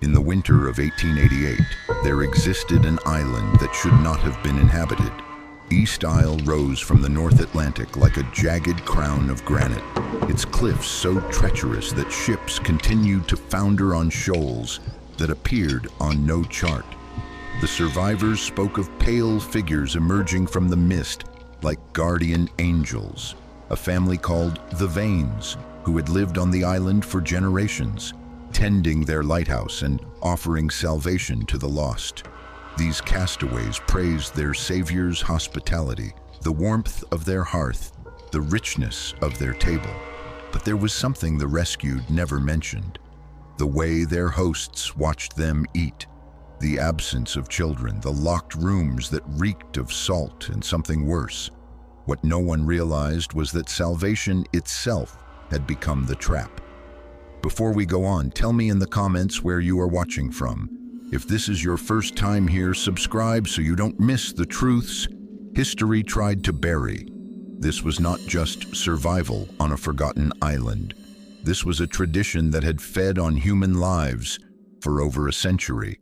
In the winter of 1888, there existed an island that should not have been inhabited. East Isle rose from the North Atlantic like a jagged crown of granite, its cliffs so treacherous that ships continued to founder on shoals that appeared on no chart. The survivors spoke of pale figures emerging from the mist like guardian angels, a family called the Vanes, who had lived on the island for generations, tending their lighthouse and offering salvation to the lost. These castaways praised their savior's hospitality, the warmth of their hearth, the richness of their table. But there was something the rescued never mentioned: the way their hosts watched them eat, the absence of children, the locked rooms that reeked of salt and something worse. What no one realized was that salvation itself had become the trap. Before we go on, tell me in the comments where you are watching from. If this is your first time here, subscribe so you don't miss the truths history tried to bury. This was not just survival on a forgotten island. This was a tradition that had fed on human lives for over a century.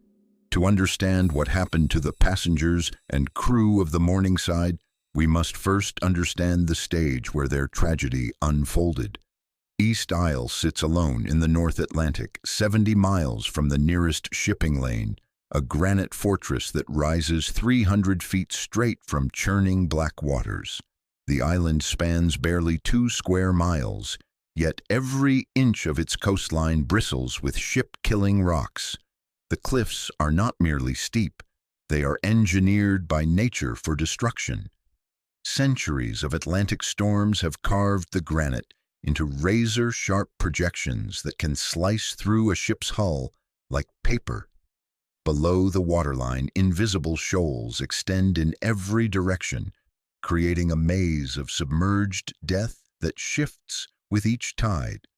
To understand what happened to the passengers and crew of the Morningside, we must first understand the stage where their tragedy unfolded. East Isle sits alone in the North Atlantic, 70 miles from the nearest shipping lane, a granite fortress that rises 300 feet straight from churning black waters. The island spans barely 2 square miles, yet every inch of its coastline bristles with ship-killing rocks. The cliffs are not merely steep, they are engineered by nature for destruction. Centuries of Atlantic storms have carved the granite into razor-sharp projections that can slice through a ship's hull like paper. Below the waterline, invisible shoals extend in every direction, creating a maze of submerged death that shifts with each tide.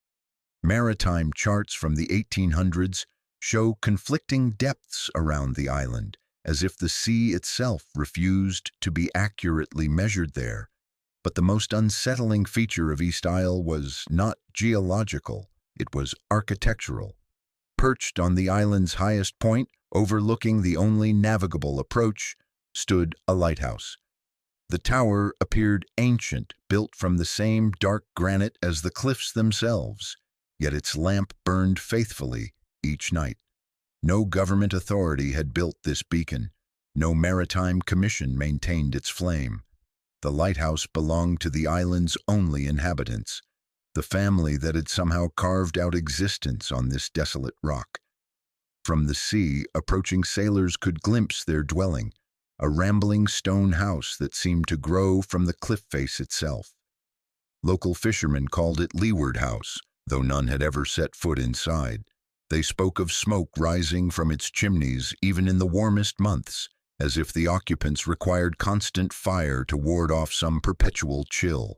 Maritime charts from the 1800s show conflicting depths around the island, as if the sea itself refused to be accurately measured there. But the most unsettling feature of East Isle was not geological, it was architectural. Perched on the island's highest point, overlooking the only navigable approach, stood a lighthouse. The tower appeared ancient, built from the same dark granite as the cliffs themselves, yet its lamp burned faithfully each night. No government authority had built this beacon. No maritime commission maintained its flame. The lighthouse belonged to the island's only inhabitants, the family that had somehow carved out existence on this desolate rock. From the sea, approaching sailors could glimpse their dwelling, a rambling stone house that seemed to grow from the cliff face itself. Local fishermen called it Leeward House, though none had ever set foot inside. They spoke of smoke rising from its chimneys even in the warmest months, as if the occupants required constant fire to ward off some perpetual chill.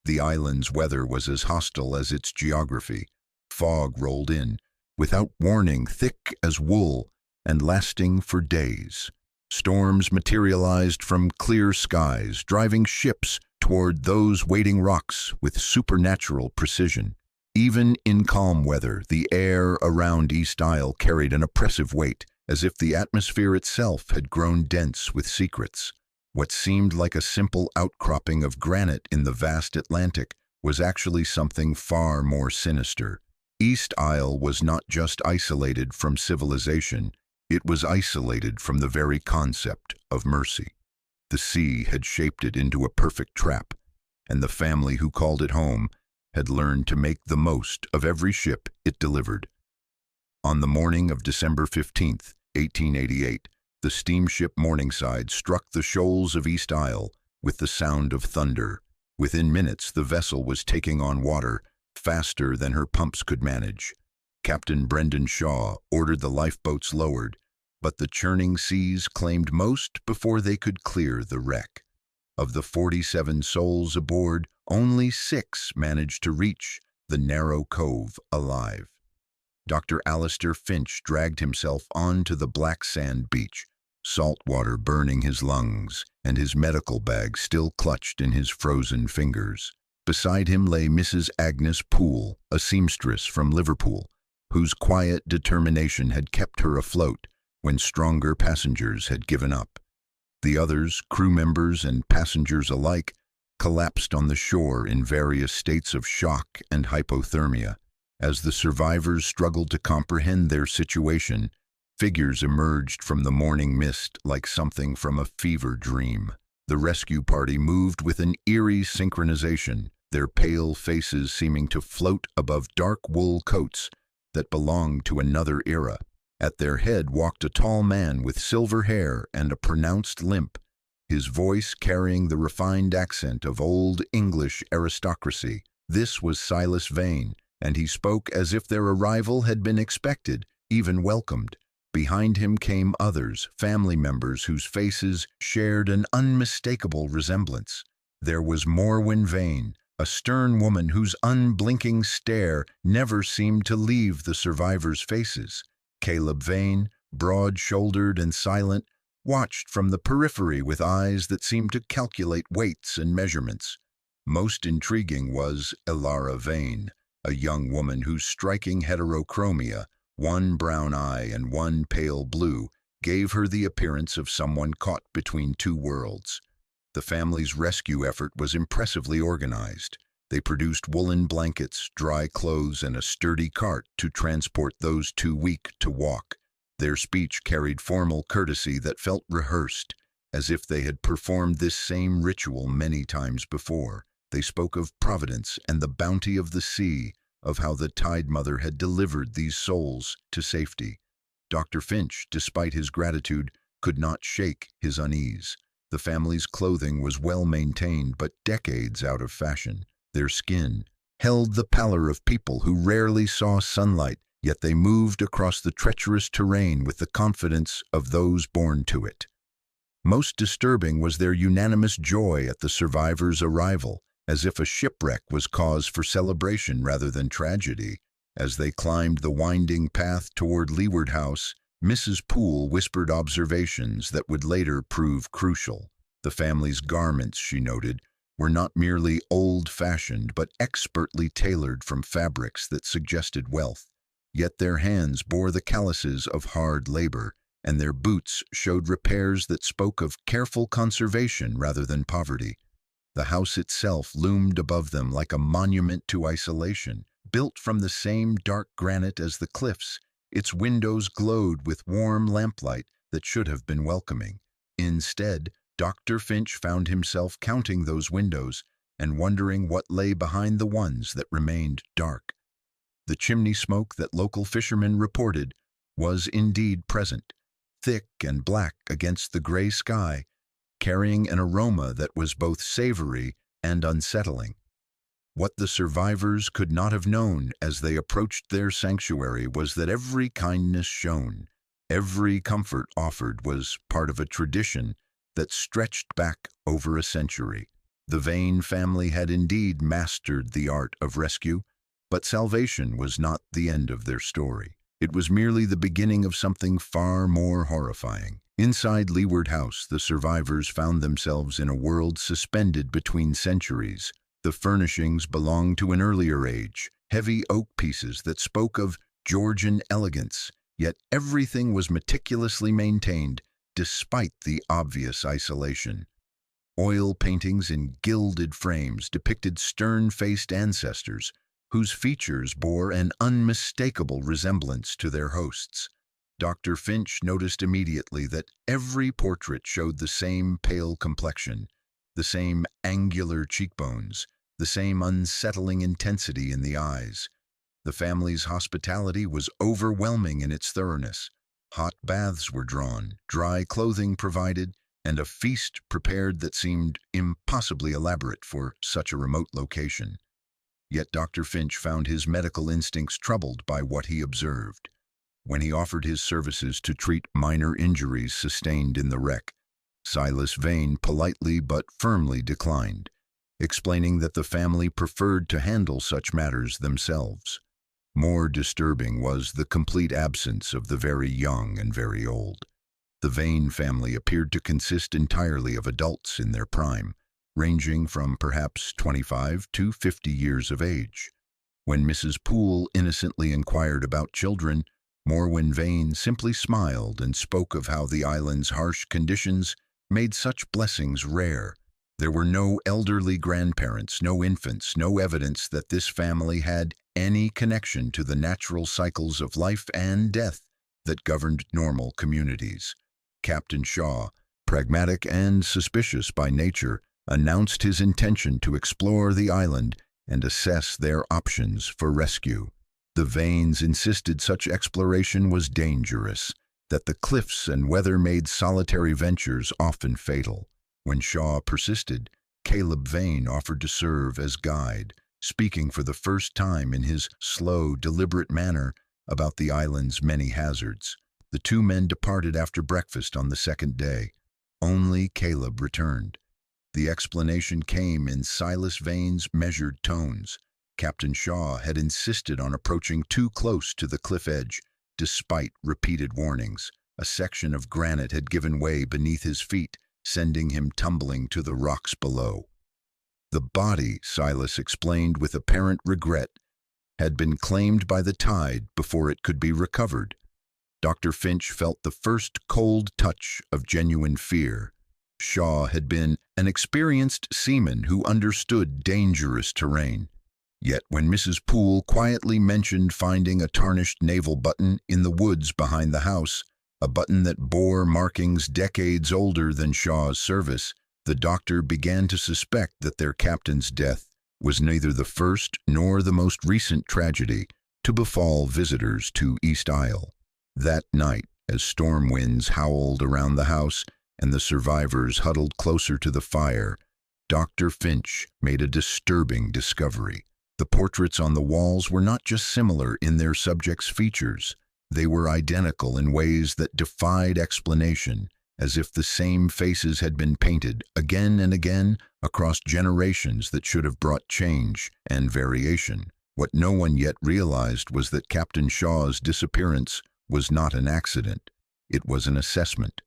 The island's weather was as hostile as its geography. Fog rolled in, without warning, thick as wool, and lasting for days. Storms materialized from clear skies, driving ships toward those waiting rocks with supernatural precision. Even in calm weather, the air around East Isle carried an oppressive weight, as if the atmosphere itself had grown dense with secrets. What seemed like a simple outcropping of granite in the vast Atlantic was actually something far more sinister. East Isle was not just isolated from civilization, it was isolated from the very concept of mercy. The sea had shaped it into a perfect trap, and the family who called it home had learned to make the most of every ship it delivered. On the morning of December 15th, 1888, the steamship Morningside struck the shoals of East Isle with the sound of thunder. Within minutes, the vessel was taking on water faster than her pumps could manage. Captain Brendan Shaw ordered the lifeboats lowered, but the churning seas claimed most before they could clear the wreck. Of the 47 souls aboard, only 6 managed to reach the narrow cove alive. Dr. Alistair Finch dragged himself onto the black sand beach, salt water burning his lungs and his medical bag still clutched in his frozen fingers. Beside him lay Mrs. Agnes Poole, a seamstress from Liverpool, whose quiet determination had kept her afloat when stronger passengers had given up. The others, crew members and passengers alike, collapsed on the shore in various states of shock and hypothermia. As the survivors struggled to comprehend their situation, figures emerged from the morning mist like something from a fever dream. The rescue party moved with an eerie synchronization, their pale faces seeming to float above dark wool coats that belonged to another era. At their head walked a tall man with silver hair and a pronounced limp, his voice carrying the refined accent of old English aristocracy. This was Silas Vane, and he spoke as if their arrival had been expected, even welcomed. Behind him came others, family members whose faces shared an unmistakable resemblance. There was Morwen Vane, a stern woman whose unblinking stare never seemed to leave the survivors' faces. Caleb Vane, broad-shouldered and silent, watched from the periphery with eyes that seemed to calculate weights and measurements. Most intriguing was Elara Vane, a young woman whose striking heterochromia, one brown eye and one pale blue, gave her the appearance of someone caught between two worlds. The family's rescue effort was impressively organized. They produced woolen blankets, dry clothes, and a sturdy cart to transport those too weak to walk. Their speech carried formal courtesy that felt rehearsed, as if they had performed this same ritual many times before. They spoke of providence and the bounty of the sea, of how the Tide Mother had delivered these souls to safety. Dr. Finch, despite his gratitude, could not shake his unease. The family's clothing was well maintained but decades out of fashion. Their skin held the pallor of people who rarely saw sunlight, yet they moved across the treacherous terrain with the confidence of those born to it. Most disturbing was their unanimous joy at the survivors' arrival, as if a shipwreck was cause for celebration rather than tragedy. As they climbed the winding path toward Leeward House, Mrs. Poole whispered observations that would later prove crucial. The family's garments, she noted, were not merely old-fashioned but expertly tailored from fabrics that suggested wealth. Yet their hands bore the calluses of hard labor, and their boots showed repairs that spoke of careful conservation rather than poverty. The house itself loomed above them like a monument to isolation, built from the same dark granite as the cliffs. Its windows glowed with warm lamplight that should have been welcoming. Instead, Dr. Finch found himself counting those windows and wondering what lay behind the ones that remained dark. The chimney smoke that local fishermen reported was indeed present, thick and black against the gray sky, carrying an aroma that was both savory and unsettling. What the survivors could not have known as they approached their sanctuary was that every kindness shown, every comfort offered was part of a tradition that stretched back over a century. The Vane family had indeed mastered the art of rescue, but salvation was not the end of their story. It was merely the beginning of something far more horrifying. Inside Leeward House, the survivors found themselves in a world suspended between centuries. The furnishings belonged to an earlier age, heavy oak pieces that spoke of Georgian elegance, yet everything was meticulously maintained despite the obvious isolation. Oil paintings in gilded frames depicted stern-faced ancestors whose features bore an unmistakable resemblance to their hosts. Dr. Finch noticed immediately that every portrait showed the same pale complexion, the same angular cheekbones, the same unsettling intensity in the eyes. The family's hospitality was overwhelming in its thoroughness. Hot baths were drawn, dry clothing provided, and a feast prepared that seemed impossibly elaborate for such a remote location. Yet Dr. Finch found his medical instincts troubled by what he observed. When he offered his services to treat minor injuries sustained in the wreck, Silas Vane politely but firmly declined, explaining that the family preferred to handle such matters themselves. More disturbing was the complete absence of the very young and very old. The Vane family appeared to consist entirely of adults in their prime, ranging from perhaps 25 to 50 years of age. When Mrs. Poole innocently inquired about children, Morwen Vane simply smiled and spoke of how the island's harsh conditions made such blessings rare. There were no elderly grandparents, no infants, no evidence that this family had any connection to the natural cycles of life and death that governed normal communities. Captain Shaw, pragmatic and suspicious by nature, announced his intention to explore the island and assess their options for rescue. The Vanes insisted such exploration was dangerous, that the cliffs and weather made solitary ventures often fatal. When Shaw persisted, Caleb Vane offered to serve as guide, speaking for the first time in his slow, deliberate manner about the island's many hazards. The two men departed after breakfast on the second day. Only Caleb returned. The explanation came in Silas Vane's measured tones. Captain Shaw had insisted on approaching too close to the cliff edge, despite repeated warnings. A section of granite had given way beneath his feet, sending him tumbling to the rocks below. The body, Silas explained with apparent regret, had been claimed by the tide before it could be recovered. Dr. Finch felt the first cold touch of genuine fear. Shaw had been an experienced seaman who understood dangerous terrain. Yet when Mrs. Poole quietly mentioned finding a tarnished naval button in the woods behind the house, a button that bore markings decades older than Shaw's service, the doctor began to suspect that their captain's death was neither the first nor the most recent tragedy to befall visitors to East Isle. That night, as storm winds howled around the house and the survivors huddled closer to the fire, Dr. Finch made a disturbing discovery. The portraits on the walls were not just similar in their subjects' features, they were identical in ways that defied explanation, as if the same faces had been painted again and again across generations that should have brought change and variation. What no one yet realized was that Captain Shaw's disappearance was not an accident. It was an assessment.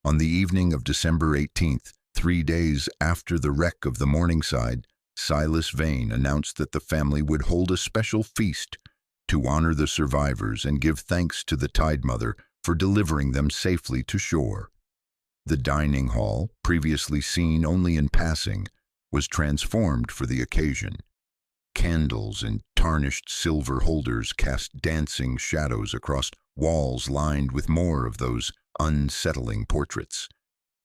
On the evening of December 18th, 3 days after the wreck of the Morningside, Silas Vane announced that the family would hold a special feast to honor the survivors and give thanks to the Tide Mother for delivering them safely to shore. The dining hall, previously seen only in passing, was transformed for the occasion. Candles in tarnished silver holders cast dancing shadows across walls lined with more of those unsettling portraits.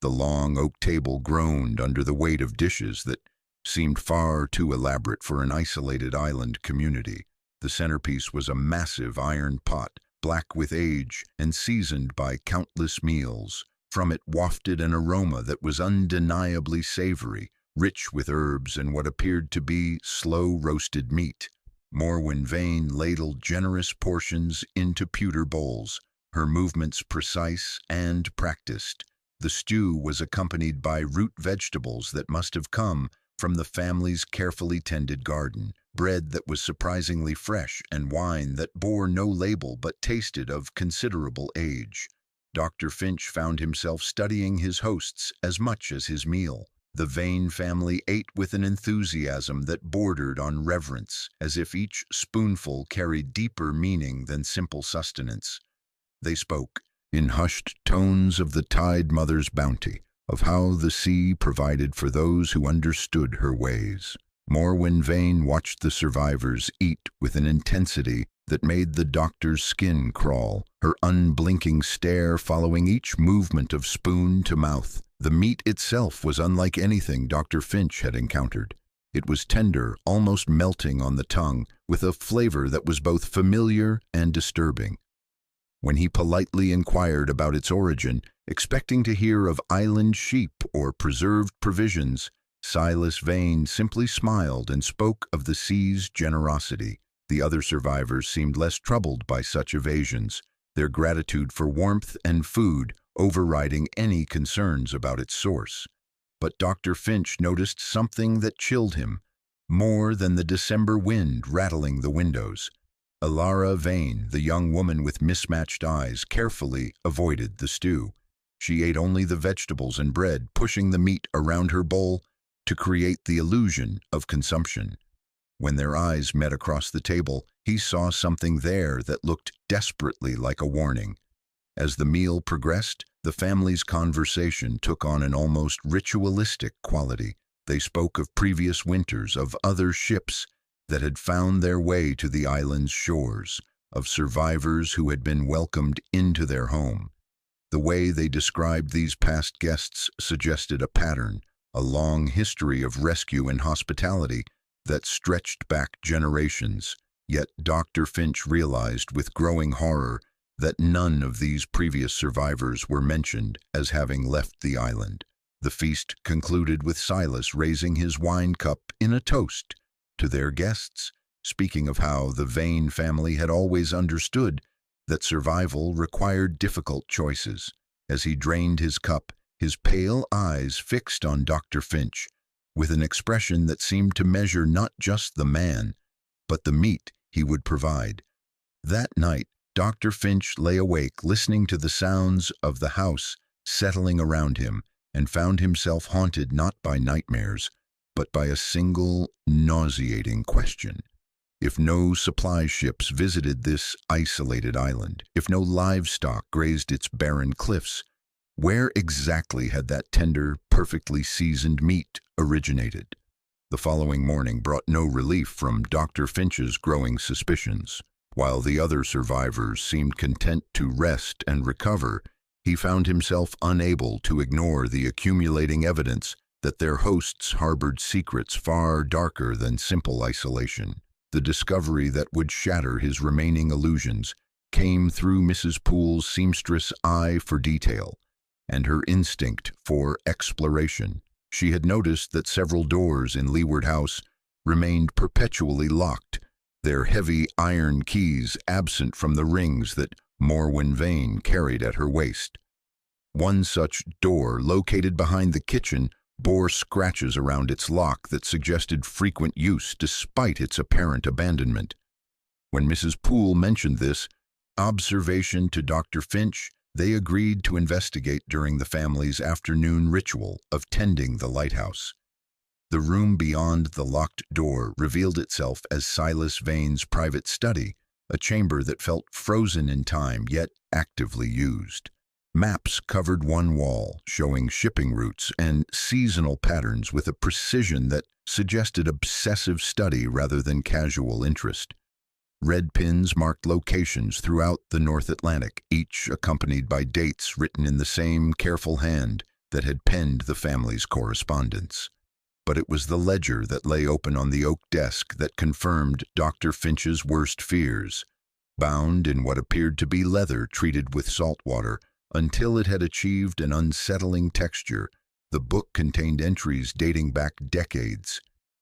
The long oak table groaned under the weight of dishes that seemed far too elaborate for an isolated island community. The centerpiece was a massive iron pot, black with age and seasoned by countless meals. From it wafted an aroma that was undeniably savory, rich with herbs and what appeared to be slow-roasted meat. Morwen Vane ladled generous portions into pewter bowls, her movements precise and practiced. The stew was accompanied by root vegetables that must have come from the family's carefully tended garden, bread that was surprisingly fresh, and wine that bore no label but tasted of considerable age. Dr. Finch found himself studying his hosts as much as his meal. The Vane family ate with an enthusiasm that bordered on reverence, as if each spoonful carried deeper meaning than simple sustenance. They spoke, in hushed tones, of the Tide Mother's bounty, of how the sea provided for those who understood her ways. Morwen Vane watched the survivors eat with an intensity that made the doctor's skin crawl, her unblinking stare following each movement of spoon to mouth. The meat itself was unlike anything Dr. Finch had encountered. It was tender, almost melting on the tongue, with a flavor that was both familiar and disturbing. When he politely inquired about its origin, expecting to hear of island sheep or preserved provisions, Silas Vane simply smiled and spoke of the sea's generosity. The other survivors seemed less troubled by such evasions, their gratitude for warmth and food overriding any concerns about its source. But Dr. Finch noticed something that chilled him, more than the December wind rattling the windows. Alara Vane, the young woman with mismatched eyes, carefully avoided the stew. She ate only the vegetables and bread, pushing the meat around her bowl to create the illusion of consumption. When their eyes met across the table, he saw something there that looked desperately like a warning. As the meal progressed, the family's conversation took on an almost ritualistic quality. They spoke of previous winters, of other ships that had found their way to the island's shores, of survivors who had been welcomed into their home. The way they described these past guests suggested a pattern, a long history of rescue and hospitality that stretched back generations. Yet Dr. Finch realized with growing horror that none of these previous survivors were mentioned as having left the island. The feast concluded with Silas raising his wine cup in a toast to their guests, speaking of how the Vane family had always understood that survival required difficult choices. As he drained his cup, his pale eyes fixed on Dr. Finch, with an expression that seemed to measure not just the man, but the meat he would provide. That night, Dr. Finch lay awake listening to the sounds of the house settling around him, and found himself haunted not by nightmares, but by a single nauseating question. If no supply ships visited this isolated island, if no livestock grazed its barren cliffs, where exactly had that tender, perfectly seasoned meat originated? The following morning brought no relief from Dr. Finch's growing suspicions. While the other survivors seemed content to rest and recover, he found himself unable to ignore the accumulating evidence that their hosts harbored secrets far darker than simple isolation. The discovery that would shatter his remaining illusions came through Mrs. Poole's seamstress' eye for detail and her instinct for exploration. She had noticed that several doors in Leeward House remained perpetually locked, their heavy iron keys absent from the rings that Morwen Vane carried at her waist. One such door, located behind the kitchen, bore scratches around its lock that suggested frequent use despite its apparent abandonment. When Mrs. Poole mentioned this observation to Dr. Finch, they agreed to investigate during the family's afternoon ritual of tending the lighthouse. The room beyond the locked door revealed itself as Silas Vane's private study, a chamber that felt frozen in time yet actively used. Maps covered one wall, showing shipping routes and seasonal patterns with a precision that suggested obsessive study rather than casual interest. Red pins marked locations throughout the North Atlantic, each accompanied by dates written in the same careful hand that had penned the family's correspondence. But it was the ledger that lay open on the oak desk that confirmed Dr. Finch's worst fears. Bound in what appeared to be leather treated with salt water, until it had achieved an unsettling texture, the book contained entries dating back decades.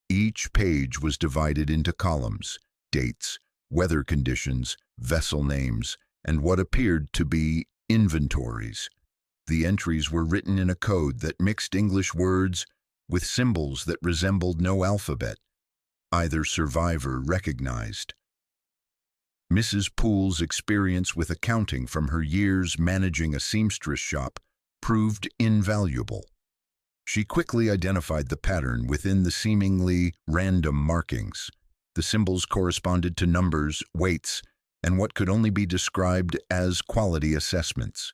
Each page was divided into columns: dates, weather conditions, vessel names, and what appeared to be inventories. The entries were written in a code that mixed English words with symbols that resembled no alphabet either survivor recognized. Mrs. Poole's experience with accounting from her years managing a seamstress shop proved invaluable. She quickly identified the pattern within the seemingly random markings. The symbols corresponded to numbers, weights, and what could only be described as quality assessments.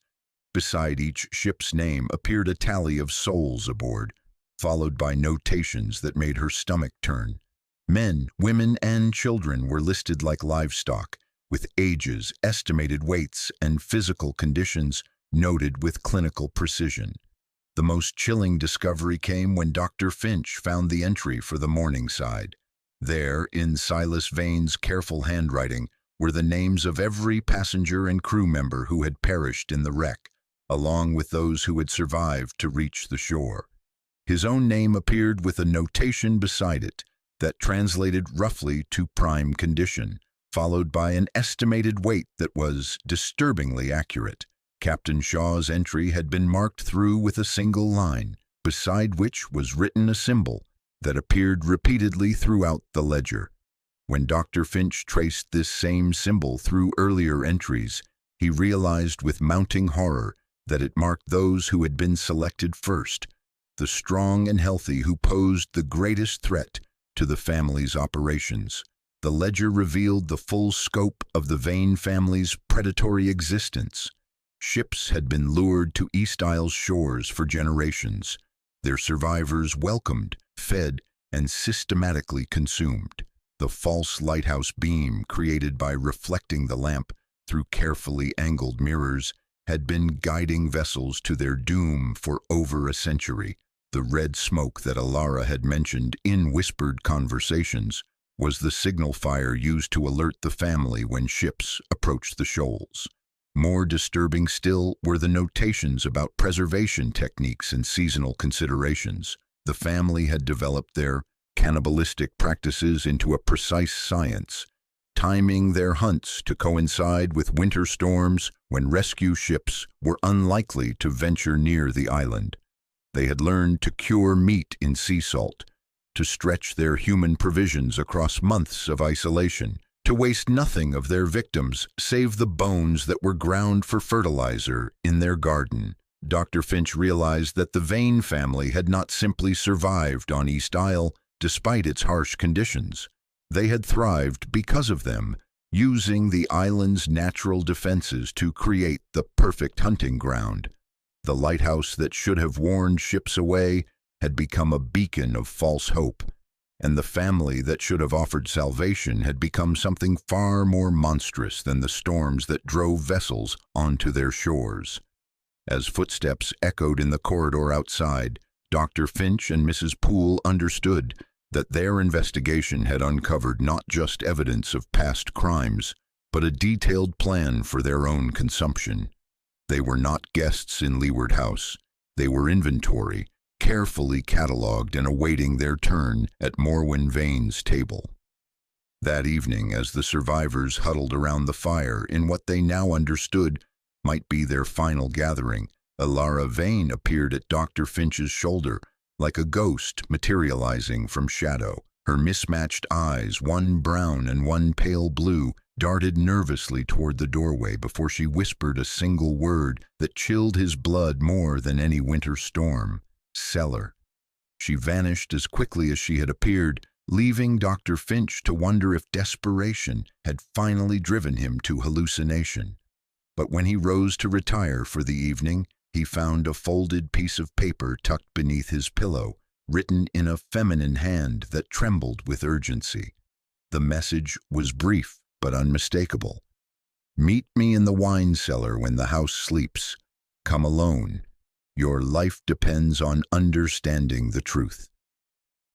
Beside each ship's name appeared a tally of souls aboard, followed by notations that made her stomach turn. Men, women, and children were listed like livestock, with ages, estimated weights, and physical conditions noted with clinical precision. The most chilling discovery came when Dr. Finch found the entry for the Morningside. There, in Silas Vane's careful handwriting, were the names of every passenger and crew member who had perished in the wreck, along with those who had survived to reach the shore. His own name appeared with a notation beside it that translated roughly to prime condition, followed by an estimated weight that was disturbingly accurate. Captain Shaw's entry had been marked through with a single line, beside which was written a symbol that appeared repeatedly throughout the ledger. When Dr. Finch traced this same symbol through earlier entries, he realized with mounting horror that it marked those who had been selected first, the strong and healthy who posed the greatest threat to the family's operations. The ledger revealed the full scope of the Vane family's predatory existence. Ships had been lured to East Isle's shores for generations. Their survivors welcomed, fed, and systematically consumed. The false lighthouse beam created by reflecting the lamp through carefully angled mirrors had been guiding vessels to their doom for over a century. The red smoke that Alara had mentioned in whispered conversations was the signal fire used to alert the family when ships approached the shoals. More disturbing still were the notations about preservation techniques and seasonal considerations. The family had developed their cannibalistic practices into a precise science, timing their hunts to coincide with winter storms when rescue ships were unlikely to venture near the island. They had learned to cure meat in sea salt, to stretch their human provisions across months of isolation, to waste nothing of their victims save the bones that were ground for fertilizer in their garden. Dr. Finch realized that the Vane family had not simply survived on East Isle despite its harsh conditions. They had thrived because of them, using the island's natural defenses to create the perfect hunting ground. The lighthouse that should have warned ships away had become a beacon of false hope, and the family that should have offered salvation had become something far more monstrous than the storms that drove vessels onto their shores. As footsteps echoed in the corridor outside, Dr. Finch and Mrs. Poole understood that their investigation had uncovered not just evidence of past crimes, but a detailed plan for their own consumption. They were not guests in Leeward House. They were inventory, carefully catalogued and awaiting their turn at Morwen Vane's table. That evening, as the survivors huddled around the fire in what they now understood might be their final gathering, Alara Vane appeared at Dr. Finch's shoulder like a ghost materializing from shadow. Her mismatched eyes, one brown and one pale blue, darted nervously toward the doorway before she whispered a single word that chilled his blood more than any winter storm: cellar. She vanished as quickly as she had appeared, leaving Dr. Finch to wonder if desperation had finally driven him to hallucination. But when he rose to retire for the evening, he found a folded piece of paper tucked beneath his pillow, written in a feminine hand that trembled with urgency. The message was brief but unmistakable. "Meet me in the wine cellar when the house sleeps. Come alone. Your life depends on understanding the truth."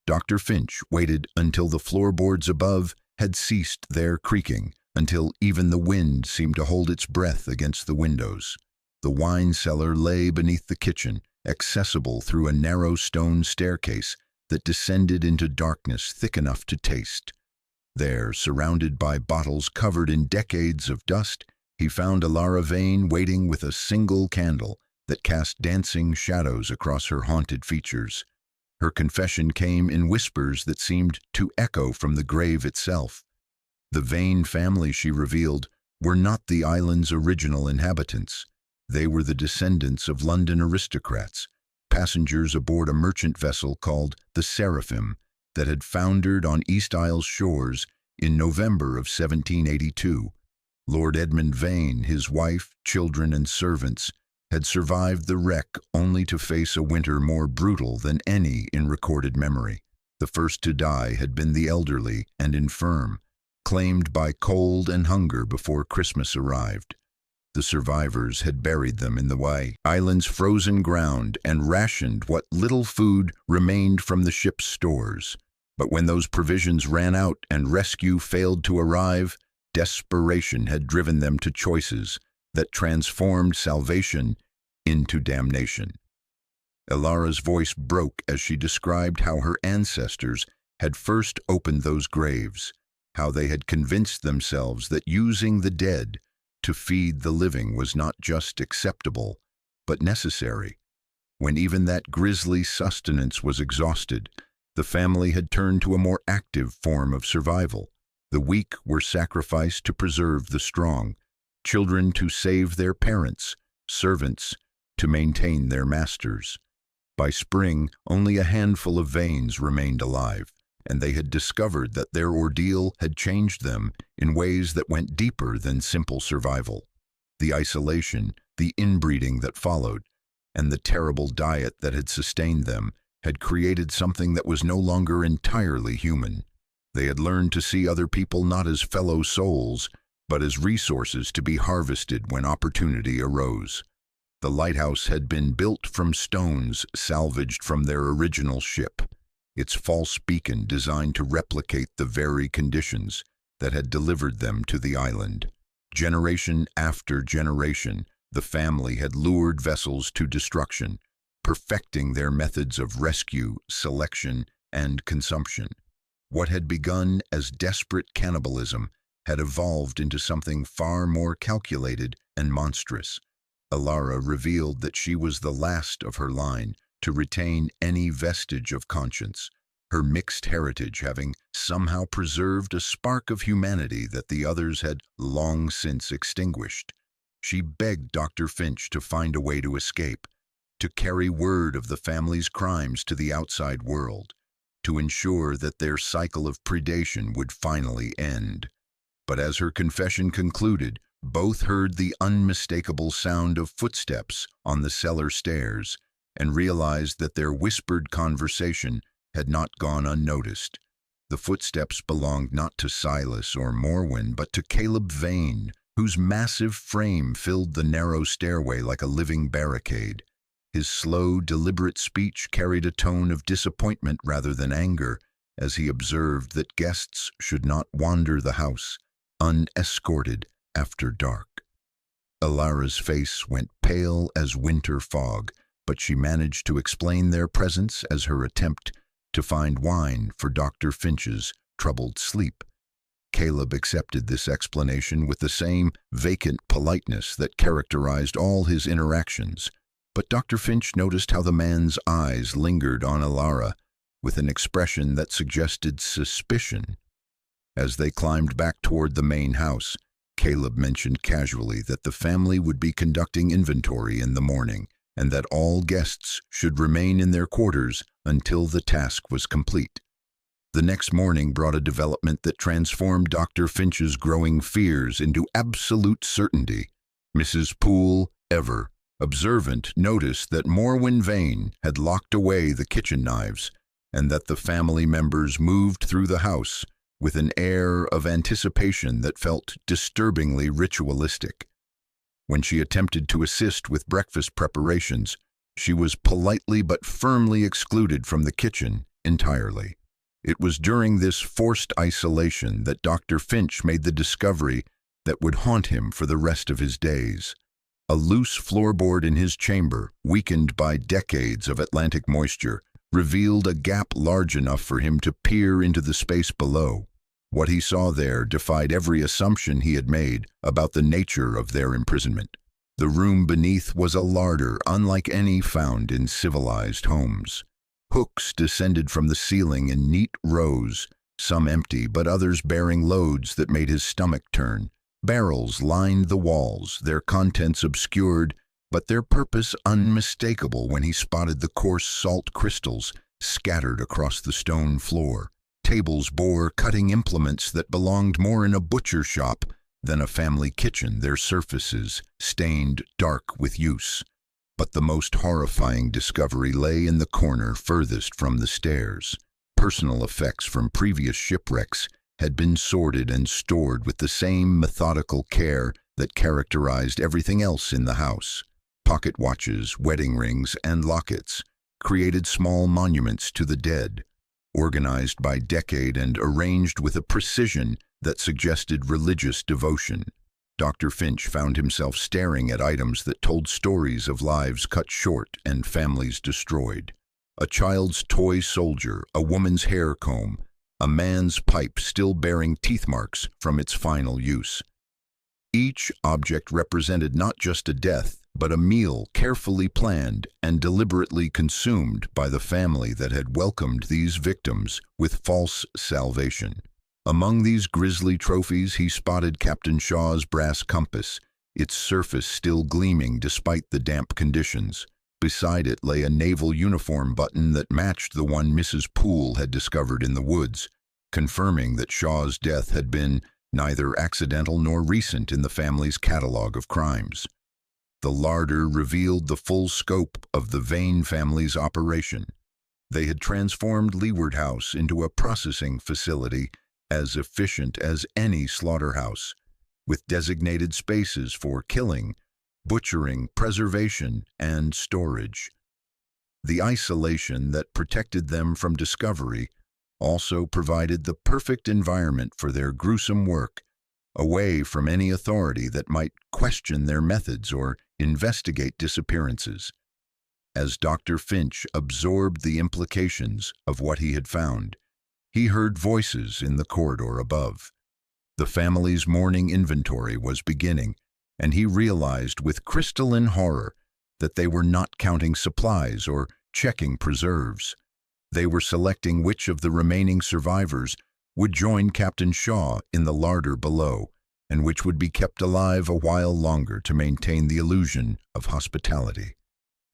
Dr. Finch waited until the floorboards above had ceased their creaking, until even the wind seemed to hold its breath against the windows. The wine cellar lay beneath the kitchen, accessible through a narrow stone staircase that descended into darkness thick enough to taste. There, surrounded by bottles covered in decades of dust, he found Alara Vane waiting with a single candle that cast dancing shadows across her haunted features. Her confession came in whispers that seemed to echo from the grave itself. The Vane family, she revealed, were not the island's original inhabitants. They were the descendants of London aristocrats, passengers aboard a merchant vessel called the Seraphim that had foundered on East Isle's shores in November of 1782. Lord Edmund Vane, his wife, children, and servants had survived the wreck only to face a winter more brutal than any in recorded memory. The first to die had been the elderly and infirm, claimed by cold and hunger before Christmas arrived. The survivors had buried them in the island's frozen ground and rationed what little food remained from the ship's stores. But when those provisions ran out and rescue failed to arrive, desperation had driven them to choices that transformed salvation into damnation. Alara's voice broke as she described how her ancestors had first opened those graves, how they had convinced themselves that using the dead to feed the living was not just acceptable, but necessary. When even that grisly sustenance was exhausted, the family had turned to a more active form of survival. The weak were sacrificed to preserve the strong, children to save their parents, servants to maintain their masters. By spring, only a handful of Vanes remained alive, and they had discovered that their ordeal had changed them in ways that went deeper than simple survival. The isolation, the inbreeding that followed, and the terrible diet that had sustained them had created something that was no longer entirely human. They had learned to see other people not as fellow souls, but as resources to be harvested when opportunity arose. The lighthouse had been built from stones salvaged from their original ship, its false beacon designed to replicate the very conditions that had delivered them to the island. Generation after generation, the family had lured vessels to destruction, perfecting their methods of rescue, selection, and consumption. What had begun as desperate cannibalism had evolved into something far more calculated and monstrous. Alara revealed that she was the last of her line to retain any vestige of conscience, her mixed heritage having somehow preserved a spark of humanity that the others had long since extinguished. She begged Dr. Finch to find a way to escape, to carry word of the family's crimes to the outside world, to ensure that their cycle of predation would finally end. But as her confession concluded, both heard the unmistakable sound of footsteps on the cellar stairs and realized that their whispered conversation had not gone unnoticed. The footsteps belonged not to Silas or Morwen, but to Caleb Vane, whose massive frame filled the narrow stairway like a living barricade. His slow, deliberate speech carried a tone of disappointment rather than anger, as he observed that guests should not wander the house unescorted after dark. Alara's face went pale as winter fog, but she managed to explain their presence as her attempt to find wine for Dr. Finch's troubled sleep. Caleb accepted this explanation with the same vacant politeness that characterized all his interactions, but Dr. Finch noticed how the man's eyes lingered on Alara with an expression that suggested suspicion. As they climbed back toward the main house, Caleb mentioned casually that the family would be conducting inventory in the morning and that all guests should remain in their quarters until the task was complete. The next morning brought a development that transformed Dr. Finch's growing fears into absolute certainty. Mrs. Poole, ever observant, noticed that Morwen Vane had locked away the kitchen knives and that the family members moved through the house with an air of anticipation that felt disturbingly ritualistic. When she attempted to assist with breakfast preparations, she was politely but firmly excluded from the kitchen entirely. It was during this forced isolation that Dr. Finch made the discovery that would haunt him for the rest of his days. A loose floorboard in his chamber, weakened by decades of Atlantic moisture, revealed a gap large enough for him to peer into the space below. What he saw there defied every assumption he had made about the nature of their imprisonment. The room beneath was a larder unlike any found in civilized homes. Hooks descended from the ceiling in neat rows, some empty but others bearing loads that made his stomach turn. Barrels lined the walls, their contents obscured, but their purpose unmistakable when he spotted the coarse salt crystals scattered across the stone floor. Tables bore cutting implements that belonged more in a butcher shop than a family kitchen, their surfaces stained dark with use. But the most horrifying discovery lay in the corner furthest from the stairs. Personal effects from previous shipwrecks had been sorted and stored with the same methodical care that characterized everything else in the house. Pocket watches, wedding rings, and lockets created small monuments to the dead, organized by decade and arranged with a precision that suggested religious devotion. Dr. Finch found himself staring at items that told stories of lives cut short and families destroyed. A child's toy soldier, a woman's hair comb, a man's pipe still bearing teeth marks from its final use. Each object represented not just a death, but a meal carefully planned and deliberately consumed by the family that had welcomed these victims with false salvation. Among these grisly trophies he spotted Captain Shaw's brass compass, its surface still gleaming despite the damp conditions. Beside it lay a naval uniform button that matched the one Mrs. Poole had discovered in the woods, confirming that Shaw's death had been neither accidental nor recent in the family's catalog of crimes. The larder revealed the full scope of the Vane family's operation. They had transformed Leeward House into a processing facility as efficient as any slaughterhouse, with designated spaces for killing, butchering, preservation, and storage. The isolation that protected them from discovery also provided the perfect environment for their gruesome work, away from any authority that might question their methods or investigate disappearances. As Dr. Finch absorbed the implications of what he had found, he heard voices in the corridor above. The family's morning inventory was beginning, and he realized with crystalline horror that they were not counting supplies or checking preserves. They were selecting which of the remaining survivors would join Captain Shaw in the larder below, and which would be kept alive a while longer to maintain the illusion of hospitality.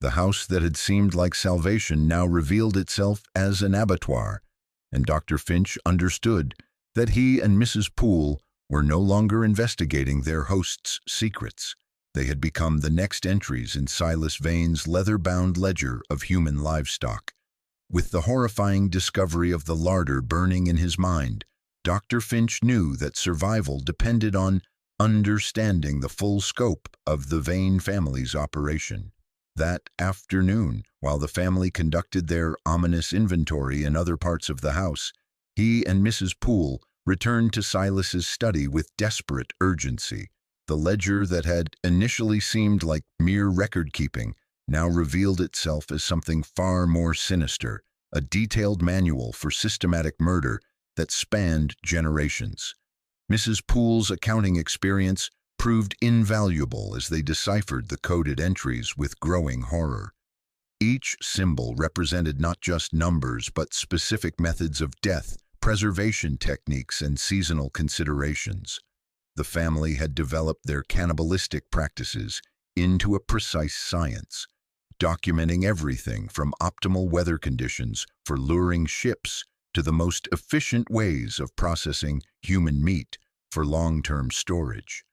The house that had seemed like salvation now revealed itself as an abattoir, and Dr. Finch understood that he and Mrs. Poole were no longer investigating their host's secrets. They had become the next entries in Silas Vane's leather-bound ledger of human livestock. With the horrifying discovery of the larder burning in his mind, Dr. Finch knew that survival depended on understanding the full scope of the Vane family's operation. That afternoon, while the family conducted their ominous inventory in other parts of the house, he and Mrs. Poole returned to Silas's study with desperate urgency. The ledger that had initially seemed like mere record-keeping now revealed itself as something far more sinister, a detailed manual for systematic murder that spanned generations. Mrs. Poole's accounting experience proved invaluable as they deciphered the coded entries with growing horror. Each symbol represented not just numbers but specific methods of death, preservation techniques, and seasonal considerations. The family had developed their cannibalistic practices into a precise science, documenting everything from optimal weather conditions for luring ships to the most efficient ways of processing human meat for long-term storage.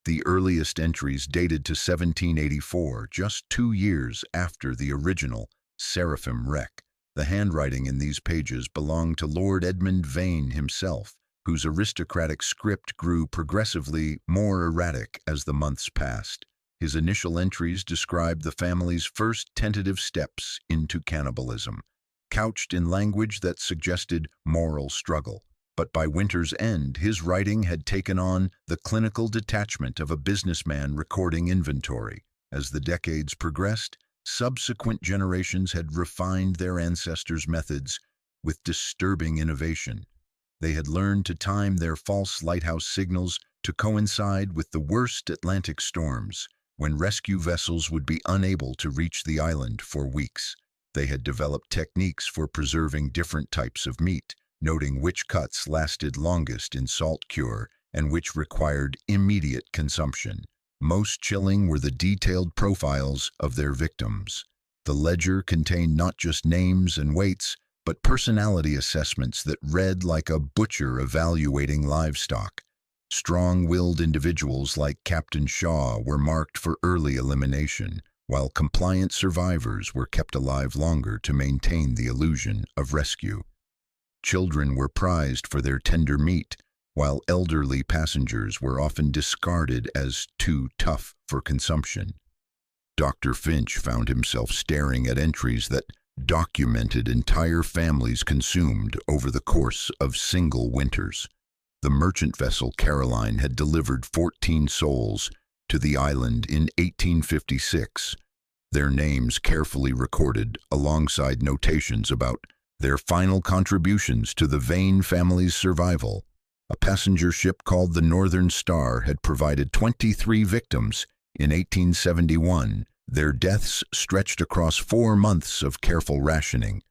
The earliest entries dated to 1784, just 2 years after the original Seraphim wreck. The handwriting in these pages belonged to Lord Edmund Vane himself, whose aristocratic script grew progressively more erratic as the months passed. His initial entries described the family's first tentative steps into cannibalism, couched in language that suggested moral struggle. But by winter's end, his writing had taken on the clinical detachment of a businessman recording inventory. As the decades progressed, subsequent generations had refined their ancestors' methods with disturbing innovation. They had learned to time their false lighthouse signals to coincide with the worst Atlantic storms, when rescue vessels would be unable to reach the island for weeks. They had developed techniques for preserving different types of meat, noting which cuts lasted longest in salt cure and which required immediate consumption. Most chilling were the detailed profiles of their victims. The ledger contained not just names and weights, but personality assessments that read like a butcher evaluating livestock. Strong-willed individuals like Captain Shaw were marked for early elimination, while compliant survivors were kept alive longer to maintain the illusion of rescue. Children were prized for their tender meat, while elderly passengers were often discarded as too tough for consumption. Dr. Finch found himself staring at entries that documented entire families consumed over the course of single winters. The merchant vessel Caroline had delivered 14 souls to the island in 1856, their names carefully recorded alongside notations about their final contributions to the Vane family's survival. A passenger ship called the Northern Star had provided 23 victims in 1871. Their deaths stretched across 4 months of careful rationing.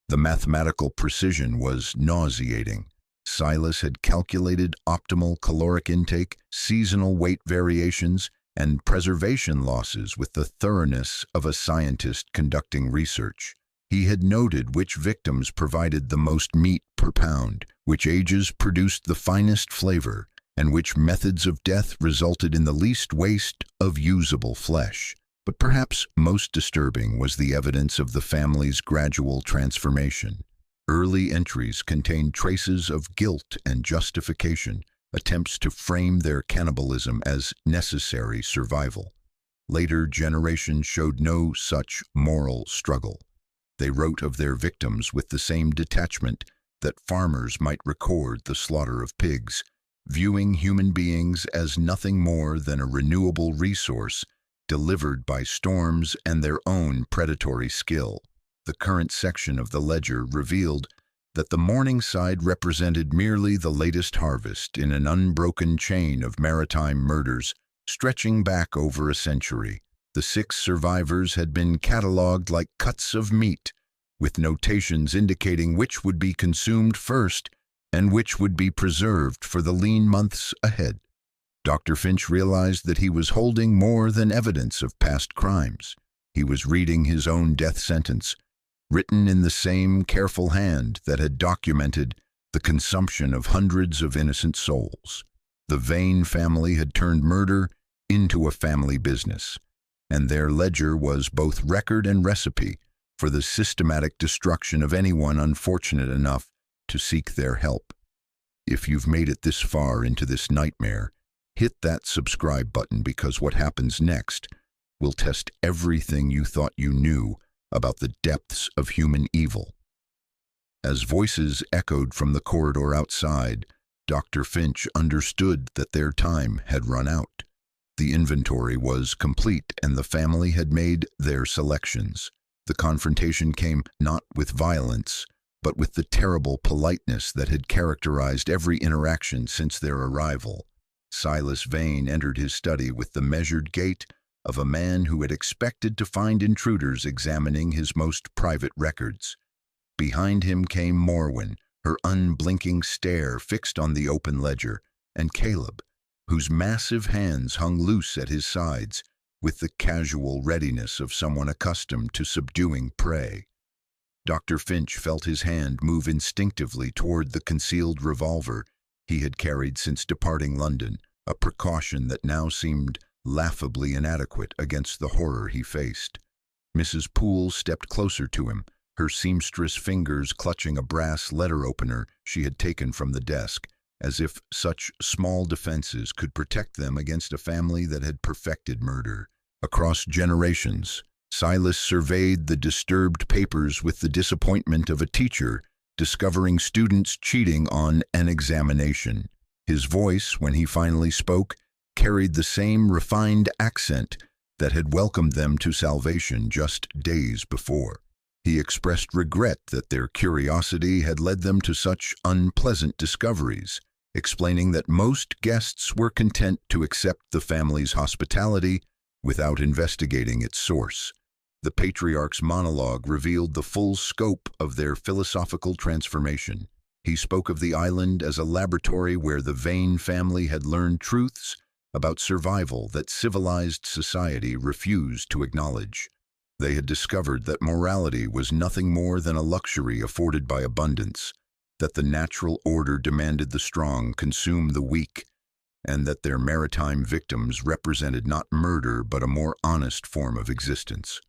The mathematical precision was nauseating. Silas had calculated optimal caloric intake, seasonal weight variations, and preservation losses with the thoroughness of a scientist conducting research. He had noted which victims provided the most meat per pound, which ages produced the finest flavor, and which methods of death resulted in the least waste of usable flesh. But perhaps most disturbing was the evidence of the family's gradual transformation. Early entries contained traces of guilt and justification, attempts to frame their cannibalism as necessary survival. Later generations showed no such moral struggle. They wrote of their victims with the same detachment that farmers might record the slaughter of pigs, viewing human beings as nothing more than a renewable resource delivered by storms and their own predatory skill. The current section of the ledger revealed that the Morningside represented merely the latest harvest in an unbroken chain of maritime murders stretching back over a century. The 6 survivors had been catalogued like cuts of meat, with notations indicating which would be consumed first and which would be preserved for the lean months ahead. Dr. Finch realized that he was holding more than evidence of past crimes. He was reading his own death sentence, written in the same careful hand that had documented the consumption of hundreds of innocent souls. The Vane family had turned murder into a family business, and their ledger was both record and recipe for the systematic destruction of anyone unfortunate enough to seek their help. If you've made it this far into this nightmare, hit that subscribe button, because what happens next will test everything you thought you knew about the depths of human evil. As voices echoed from the corridor outside, Dr. Finch understood that their time had run out. The inventory was complete, and the family had made their selections. The confrontation came not with violence, but with the terrible politeness that had characterized every interaction since their arrival. Silas Vane entered his study with the measured gait of a man who had expected to find intruders examining his most private records. Behind him came Morwen, her unblinking stare fixed on the open ledger, and Caleb, whose massive hands hung loose at his sides with the casual readiness of someone accustomed to subduing prey. Dr. Finch felt his hand move instinctively toward the concealed revolver he had carried since departing London, a precaution that now seemed laughably inadequate against the horror he faced. Mrs. Poole stepped closer to him, her seamstress fingers clutching a brass letter opener she had taken from the desk, as if such small defenses could protect them against a family that had perfected murder. Across generations, Silas surveyed the disturbed papers with the disappointment of a teacher discovering students cheating on an examination. His voice, when he finally spoke, carried the same refined accent that had welcomed them to salvation just days before. He expressed regret that their curiosity had led them to such unpleasant discoveries, explaining that most guests were content to accept the family's hospitality without investigating its source. The patriarch's monologue revealed the full scope of their philosophical transformation. He spoke of the island as a laboratory where the Vane family had learned truths about survival that civilized society refused to acknowledge. They had discovered that morality was nothing more than a luxury afforded by abundance, that the natural order demanded the strong consume the weak, and that their maritime victims represented not murder but a more honest form of existence.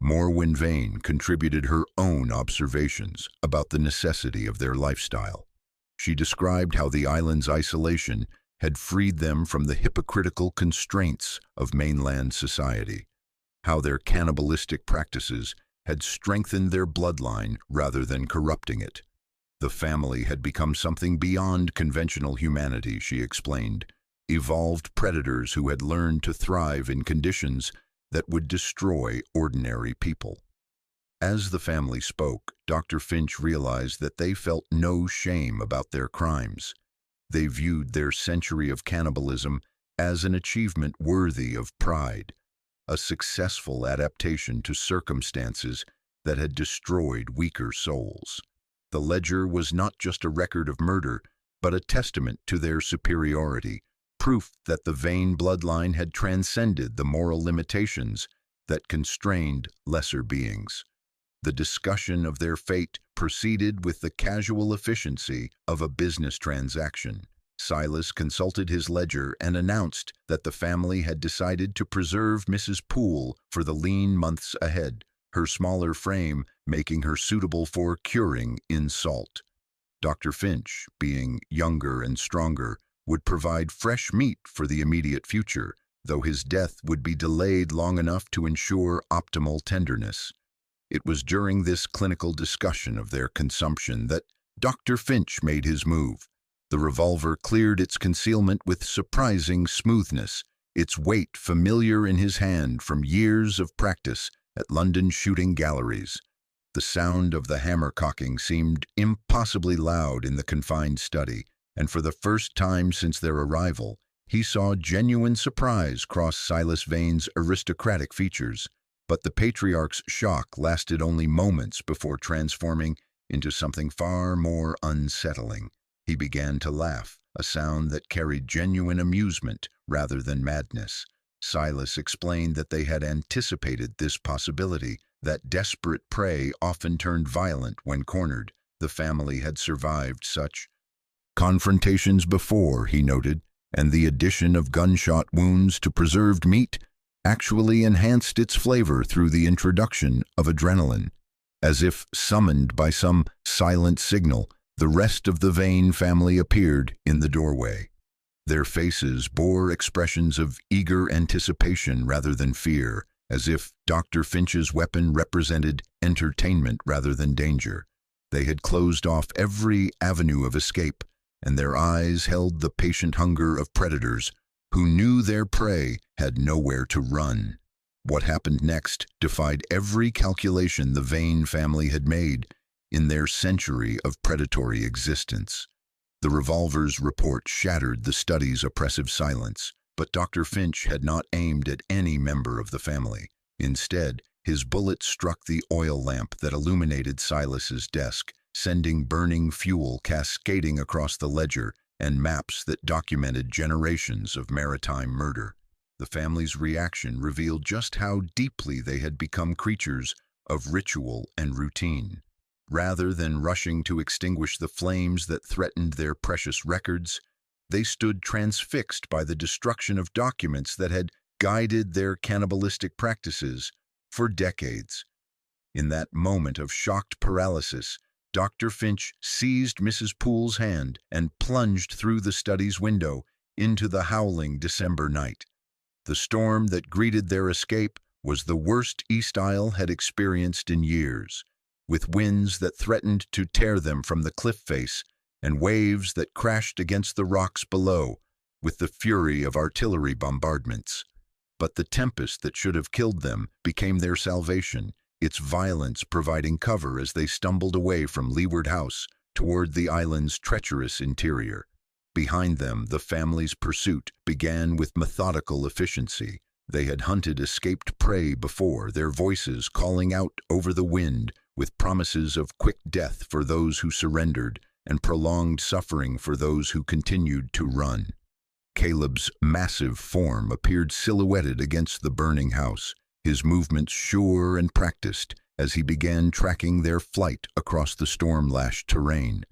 Morwen Vane contributed her own observations about the necessity of their lifestyle. She described how the island's isolation had freed them from the hypocritical constraints of mainland society, how their cannibalistic practices had strengthened their bloodline rather than corrupting it. The family had become something beyond conventional humanity, she explained, evolved predators who had learned to thrive in conditions that would destroy ordinary people. As the family spoke, Dr. Finch realized that they felt no shame about their crimes. They viewed their century of cannibalism as an achievement worthy of pride, a successful adaptation to circumstances that had destroyed weaker souls. The ledger was not just a record of murder, but a testament to their superiority, proof that the Vane bloodline had transcended the moral limitations that constrained lesser beings. The discussion of their fate proceeded with the casual efficiency of a business transaction. Silas consulted his ledger and announced that the family had decided to preserve Mrs. Poole for the lean months ahead, her smaller frame making her suitable for curing in salt. Dr. Finch, being younger and stronger, would provide fresh meat for the immediate future, though his death would be delayed long enough to ensure optimal tenderness. It was during this clinical discussion of their consumption that Dr. Finch made his move. The revolver cleared its concealment with surprising smoothness, its weight familiar in his hand from years of practice at London shooting galleries. The sound of the hammer cocking seemed impossibly loud in the confined study, and for the first time since their arrival, he saw genuine surprise cross Silas Vane's aristocratic features. But the patriarch's shock lasted only moments before transforming into something far more unsettling. He began to laugh, a sound that carried genuine amusement rather than madness. Silas explained that they had anticipated this possibility, that desperate prey often turned violent when cornered. The family had survived such confrontations before, he noted, and the addition of gunshot wounds to preserved meat actually enhanced its flavor through the introduction of adrenaline. As if summoned by some silent signal, the rest of the Vane family appeared in the doorway. Their faces bore expressions of eager anticipation rather than fear, as if Dr. Finch's weapon represented entertainment rather than danger. They had closed off every avenue of escape, and their eyes held the patient hunger of predators who knew their prey had nowhere to run. What happened next defied every calculation the Vane family had made in their century of predatory existence. The revolver's report shattered the study's oppressive silence, but Dr. Finch had not aimed at any member of the family. Instead, his bullet struck the oil lamp that illuminated Silas's desk, sending burning fuel cascading across the ledger and maps that documented generations of maritime murder. The family's reaction revealed just how deeply they had become creatures of ritual and routine. Rather than rushing to extinguish the flames that threatened their precious records, they stood transfixed by the destruction of documents that had guided their cannibalistic practices for decades. In that moment of shocked paralysis, Dr. Finch seized Mrs. Poole's hand and plunged through the study's window into the howling December night. The storm that greeted their escape was the worst East Isle had experienced in years, with winds that threatened to tear them from the cliff face and waves that crashed against the rocks below with the fury of artillery bombardments. But the tempest that should have killed them became their salvation, its violence providing cover as they stumbled away from Leeward House toward the island's treacherous interior. Behind them, the family's pursuit began with methodical efficiency. They had hunted escaped prey before, their voices calling out over the wind with promises of quick death for those who surrendered and prolonged suffering for those who continued to run. Caleb's massive form appeared silhouetted against the burning house, his movements sure and practiced as he began tracking their flight across the storm-lashed terrain.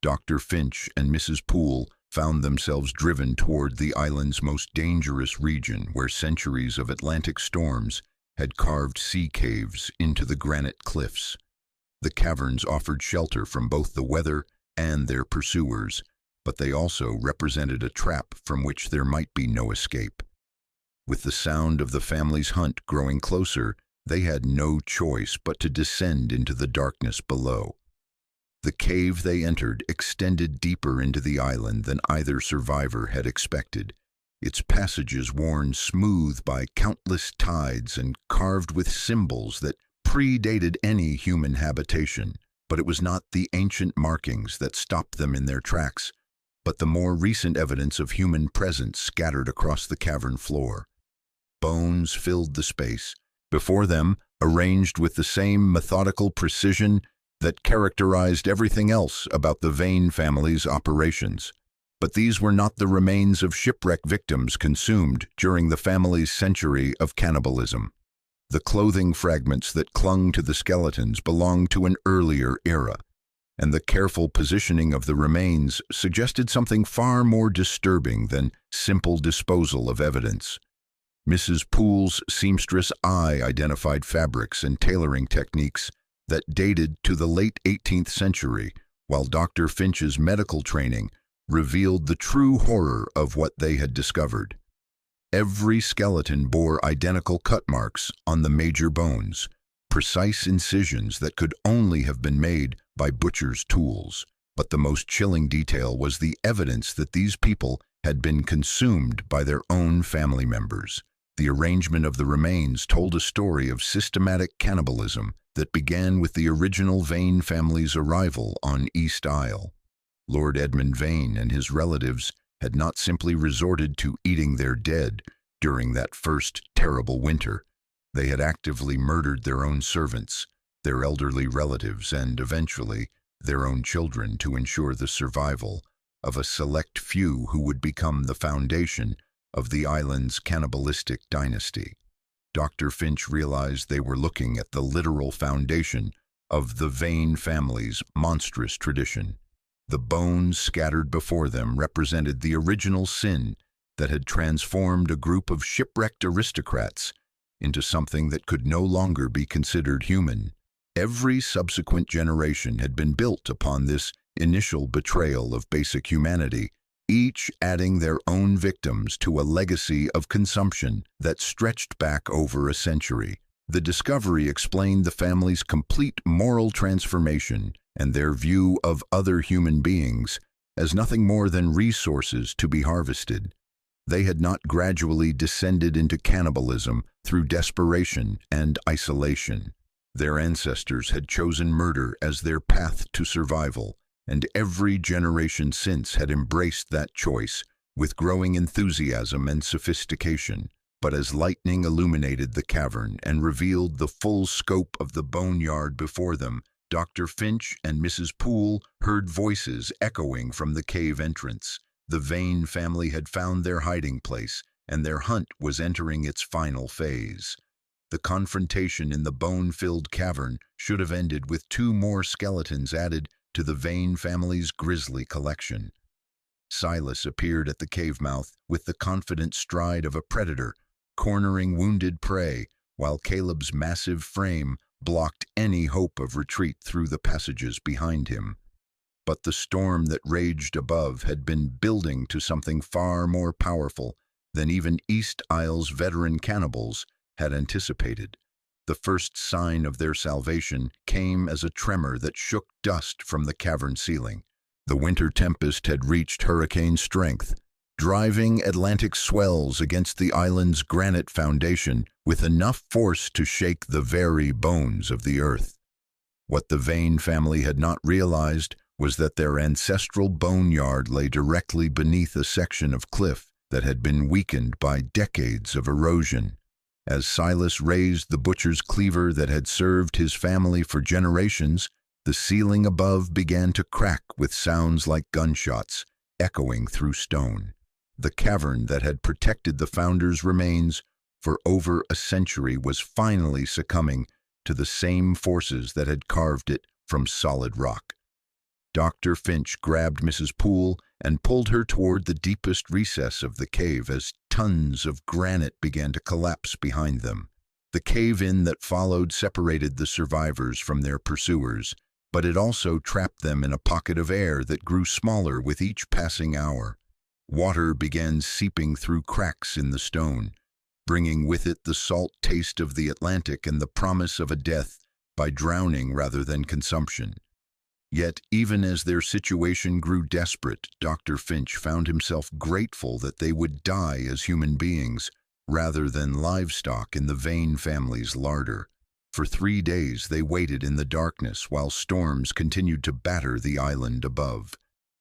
Dr. Finch and Mrs. Poole found themselves driven toward the island's most dangerous region, where centuries of Atlantic storms had carved sea caves into the granite cliffs. The caverns offered shelter from both the weather and their pursuers, but they also represented a trap from which there might be no escape. With the sound of the family's hunt growing closer, they had no choice but to descend into the darkness below. The cave they entered extended deeper into the island than either survivor had expected, its passages worn smooth by countless tides and carved with symbols that predated any human habitation. But it was not the ancient markings that stopped them in their tracks, but the more recent evidence of human presence scattered across the cavern floor. Bones filled the space, before them, arranged with the same methodical precision that characterized everything else about the Vane family's operations. But these were not the remains of shipwreck victims consumed during the family's century of cannibalism. The clothing fragments that clung to the skeletons belonged to an earlier era, and the careful positioning of the remains suggested something far more disturbing than simple disposal of evidence. Mrs. Poole's seamstress eye identified fabrics and tailoring techniques that dated to the late 18th century, while Dr. Finch's medical training revealed the true horror of what they had discovered. Every skeleton bore identical cut marks on the major bones, precise incisions that could only have been made by butcher's tools. But the most chilling detail was the evidence that these people had been consumed by their own family members. The arrangement of the remains told a story of systematic cannibalism that began with the original Vane family's arrival on East Isle. Lord Edmund Vane and his relatives had not simply resorted to eating their dead during that first terrible winter. They had actively murdered their own servants, their elderly relatives, and eventually their own children to ensure the survival of a select few who would become the foundation of the island's cannibalistic dynasty. Dr. Finch realized they were looking at the literal foundation of the Vane family's monstrous tradition. The bones scattered before them represented the original sin that had transformed a group of shipwrecked aristocrats into something that could no longer be considered human. Every subsequent generation had been built upon this initial betrayal of basic humanity, each adding their own victims to a legacy of consumption that stretched back over a century. The discovery explained the family's complete moral transformation and their view of other human beings as nothing more than resources to be harvested. They had not gradually descended into cannibalism through desperation and isolation. Their ancestors had chosen murder as their path to survival, and every generation since had embraced that choice with growing enthusiasm and sophistication. But as lightning illuminated the cavern and revealed the full scope of the boneyard before them, Dr. Finch and Mrs. Poole heard voices echoing from the cave entrance. The Vane family had found their hiding place, and their hunt was entering its final phase. The confrontation in the bone-filled cavern should have ended with 2 more skeletons added to the Vane family's grisly collection. Silas appeared at the cave mouth with the confident stride of a predator, cornering wounded prey, while Caleb's massive frame blocked any hope of retreat through the passages behind him. But the storm that raged above had been building to something far more powerful than even East Isle's veteran cannibals had anticipated. The first sign of their salvation came as a tremor that shook dust from the cavern ceiling. The winter tempest had reached hurricane strength, driving Atlantic swells against the island's granite foundation with enough force to shake the very bones of the earth. What the Vane family had not realized was that their ancestral boneyard lay directly beneath a section of cliff that had been weakened by decades of erosion. As Silas raised the butcher's cleaver that had served his family for generations, the ceiling above began to crack with sounds like gunshots, echoing through stone. The cavern that had protected the founder's remains for over a century was finally succumbing to the same forces that had carved it from solid rock. Dr. Finch grabbed Mrs. Poole and pulled her toward the deepest recess of the cave as tons of granite began to collapse behind them. The cave-in that followed separated the survivors from their pursuers, but it also trapped them in a pocket of air that grew smaller with each passing hour. Water began seeping through cracks in the stone, bringing with it the salt taste of the Atlantic and the promise of a death by drowning rather than consumption. Yet, even as their situation grew desperate, Dr. Finch found himself grateful that they would die as human beings rather than livestock in the Vane family's larder. For 3 days they waited in the darkness while storms continued to batter the island above.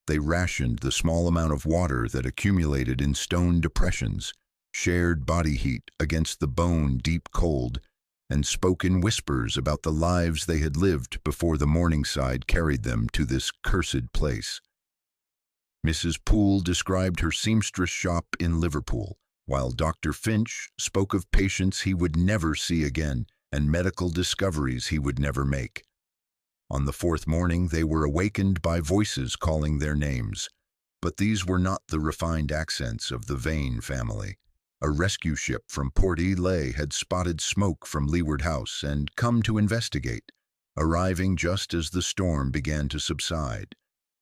They rationed the small amount of water that accumulated in stone depressions, shared body heat against the bone-deep cold, and spoke in whispers about the lives they had lived before the Morningside carried them to this cursed place. Mrs. Poole described her seamstress shop in Liverpool, while Dr. Finch spoke of patients he would never see again and medical discoveries he would never make. On the fourth morning, they were awakened by voices calling their names. But these were not the refined accents of the Vane family. A rescue ship from Port Ely had spotted smoke from Leeward House and come to investigate, arriving just as the storm began to subside.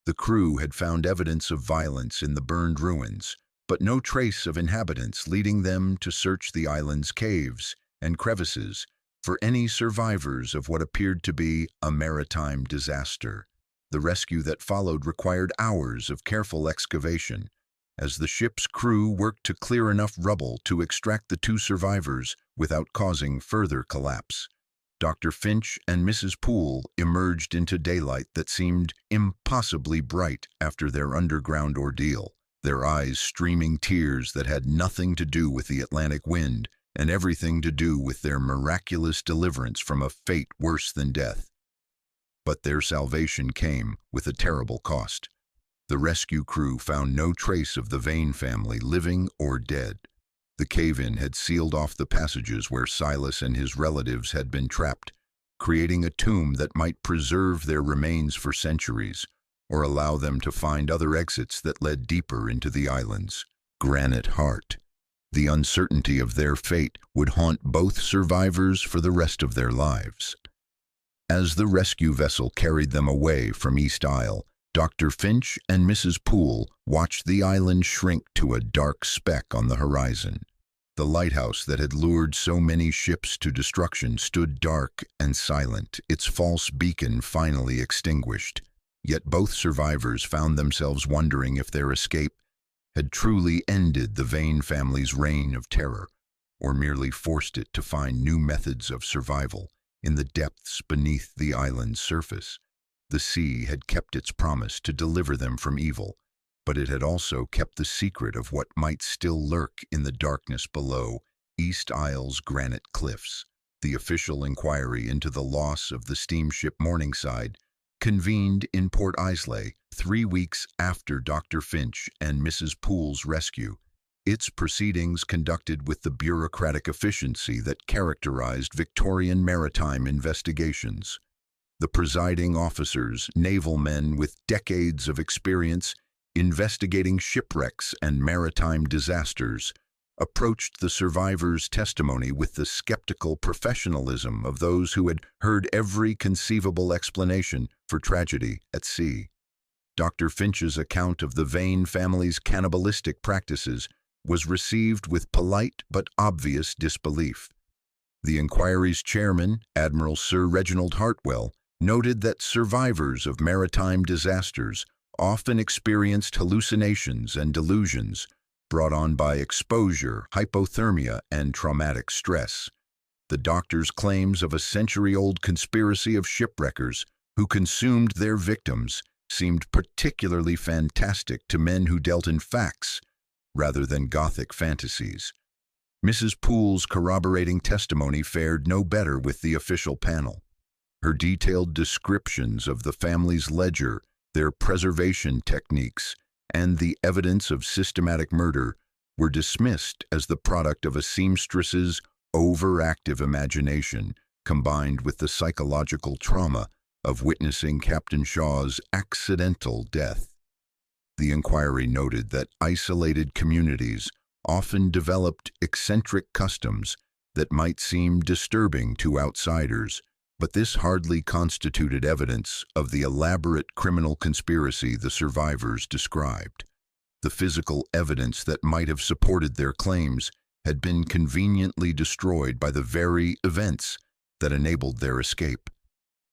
The crew had found evidence of violence in the burned ruins, but no trace of inhabitants, leading them to search the island's caves and crevices for any survivors of what appeared to be a maritime disaster. The rescue that followed required hours of careful excavation, as the ship's crew worked to clear enough rubble to extract the two survivors without causing further collapse. Dr. Finch and Mrs. Poole emerged into daylight that seemed impossibly bright after their underground ordeal, their eyes streaming tears that had nothing to do with the Atlantic wind and everything to do with their miraculous deliverance from a fate worse than death. But their salvation came with a terrible cost. The rescue crew found no trace of the Vane family, living or dead. The cave-in had sealed off the passages where Silas and his relatives had been trapped, creating a tomb that might preserve their remains for centuries, or allow them to find other exits that led deeper into the island's granite heart. The uncertainty of their fate would haunt both survivors for the rest of their lives. As the rescue vessel carried them away from East Isle, Dr. Finch and Mrs. Poole watched the island shrink to a dark speck on the horizon. The lighthouse that had lured so many ships to destruction stood dark and silent, its false beacon finally extinguished. Yet both survivors found themselves wondering if their escape had truly ended the Vane family's reign of terror, or merely forced it to find new methods of survival in the depths beneath the island's surface. The sea had kept its promise to deliver them from evil, but it had also kept the secret of what might still lurk in the darkness below East Isle's granite cliffs. The official inquiry into the loss of the steamship Morningside convened in Port Islay 3 weeks after Dr. Finch and Mrs. Poole's rescue, its proceedings conducted with the bureaucratic efficiency that characterized Victorian maritime investigations. The presiding officers, naval men with decades of experience investigating shipwrecks and maritime disasters, approached the survivors' testimony with the skeptical professionalism of those who had heard every conceivable explanation for tragedy at sea. Dr. Finch's account of the Vane family's cannibalistic practices was received with polite but obvious disbelief. The inquiry's chairman, Admiral Sir Reginald Hartwell, noted that survivors of maritime disasters often experienced hallucinations and delusions brought on by exposure, hypothermia, and traumatic stress. The doctor's claims of a century-old conspiracy of shipwreckers who consumed their victims seemed particularly fantastic to men who dealt in facts rather than Gothic fantasies. Mrs. Poole's corroborating testimony fared no better with the official panel. Her detailed descriptions of the family's ledger, their preservation techniques, and the evidence of systematic murder were dismissed as the product of a seamstress's overactive imagination combined with the psychological trauma of witnessing Captain Shaw's accidental death. The inquiry noted that isolated communities often developed eccentric customs that might seem disturbing to outsiders, but this hardly constituted evidence of the elaborate criminal conspiracy the survivors described. The physical evidence that might have supported their claims had been conveniently destroyed by the very events that enabled their escape.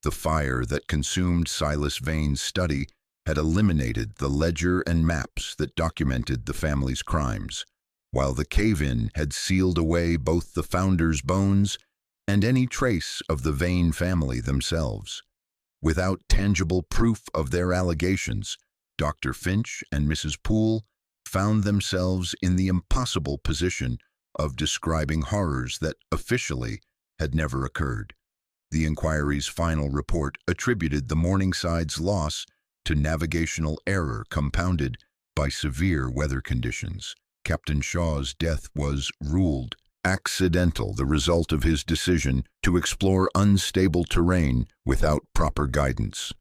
The fire that consumed Silas Vane's study had eliminated the ledger and maps that documented the family's crimes, while the cave-in had sealed away both the founder's bones and any trace of the Vane family themselves. Without tangible proof of their allegations, Dr. Finch and Mrs. Poole found themselves in the impossible position of describing horrors that officially had never occurred. The inquiry's final report attributed the Morningside's loss to navigational error compounded by severe weather conditions. Captain Shaw's death was ruled accidental, the result of his decision to explore unstable terrain without proper guidance.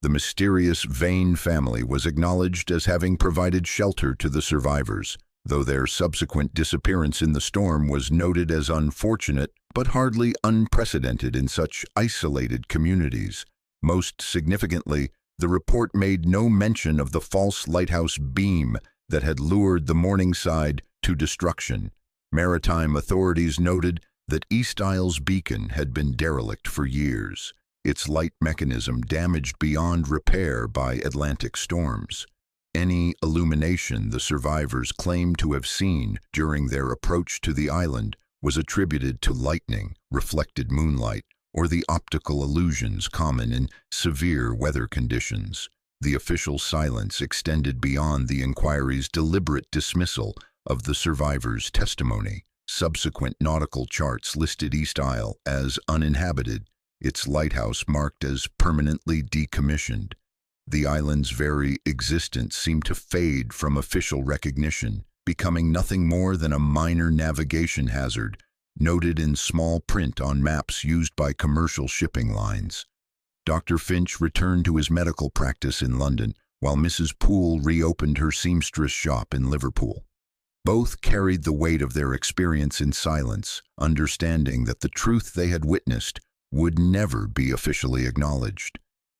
The mysterious Vane family was acknowledged as having provided shelter to the survivors, though their subsequent disappearance in the storm was noted as unfortunate but hardly unprecedented in such isolated communities. Most significantly, the report made no mention of the false lighthouse beam that had lured the Morningside to destruction. Maritime authorities noted that East Isle's beacon had been derelict for years, its light mechanism damaged beyond repair by Atlantic storms. Any illumination the survivors claimed to have seen during their approach to the island was attributed to lightning, reflected moonlight, or the optical illusions common in severe weather conditions. The official silence extended beyond the inquiry's deliberate dismissal of the survivors' testimony. Subsequent nautical charts listed East Isle as uninhabited, its lighthouse marked as permanently decommissioned. The island's very existence seemed to fade from official recognition, becoming nothing more than a minor navigation hazard, noted in small print on maps used by commercial shipping lines. Dr. Finch returned to his medical practice in London, while Mrs. Poole reopened her seamstress shop in Liverpool. Both carried the weight of their experience in silence, understanding that the truth they had witnessed would never be officially acknowledged.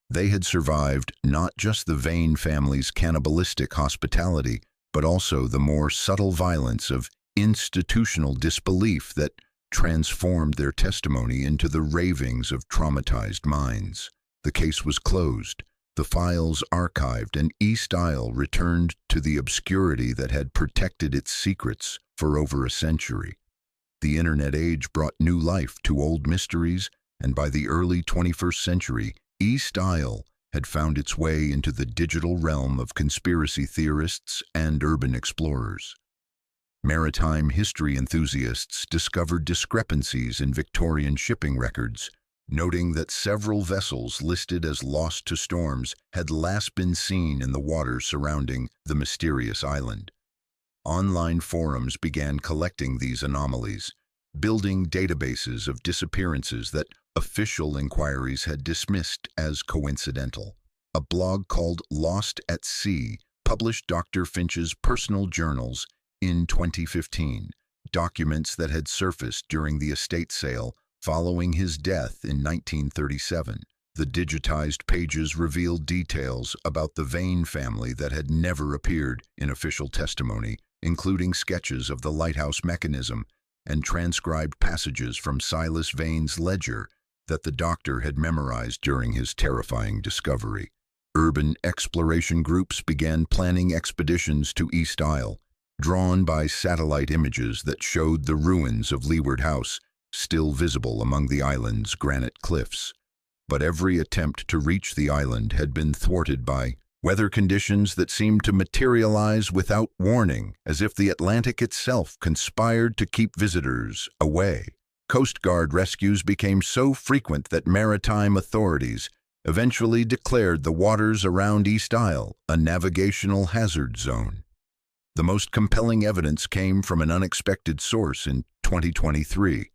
They had survived not just the Vane family's cannibalistic hospitality, but also the more subtle violence of institutional disbelief that transformed their testimony into the ravings of traumatized minds. The case was closed, the files archived, and East Isle returned to the obscurity that had protected its secrets for over a century. The internet age brought new life to old mysteries, and by the early 21st century, East Isle had found its way into the digital realm of conspiracy theorists and urban explorers. Maritime history enthusiasts discovered discrepancies in Victorian shipping records, noting that several vessels listed as lost to storms had last been seen in the waters surrounding the mysterious island. Online forums began collecting these anomalies, building databases of disappearances that official inquiries had dismissed as coincidental. A blog called Lost at Sea published Dr. Finch's personal journals in 2015, documents that had surfaced during the estate sale following his death in 1937. The digitized pages revealed details about the Vane family that had never appeared in official testimony, including sketches of the lighthouse mechanism and transcribed passages from Silas Vane's ledger that the doctor had memorized during his terrifying discovery. Urban exploration groups began planning expeditions to East Isle, drawn by satellite images that showed the ruins of Leeward House still visible among the island's granite cliffs. But every attempt to reach the island had been thwarted by weather conditions that seemed to materialize without warning, as if the Atlantic itself conspired to keep visitors away. Coast Guard rescues became so frequent that maritime authorities eventually declared the waters around East Isle a navigational hazard zone. The most compelling evidence came from an unexpected source in 2023.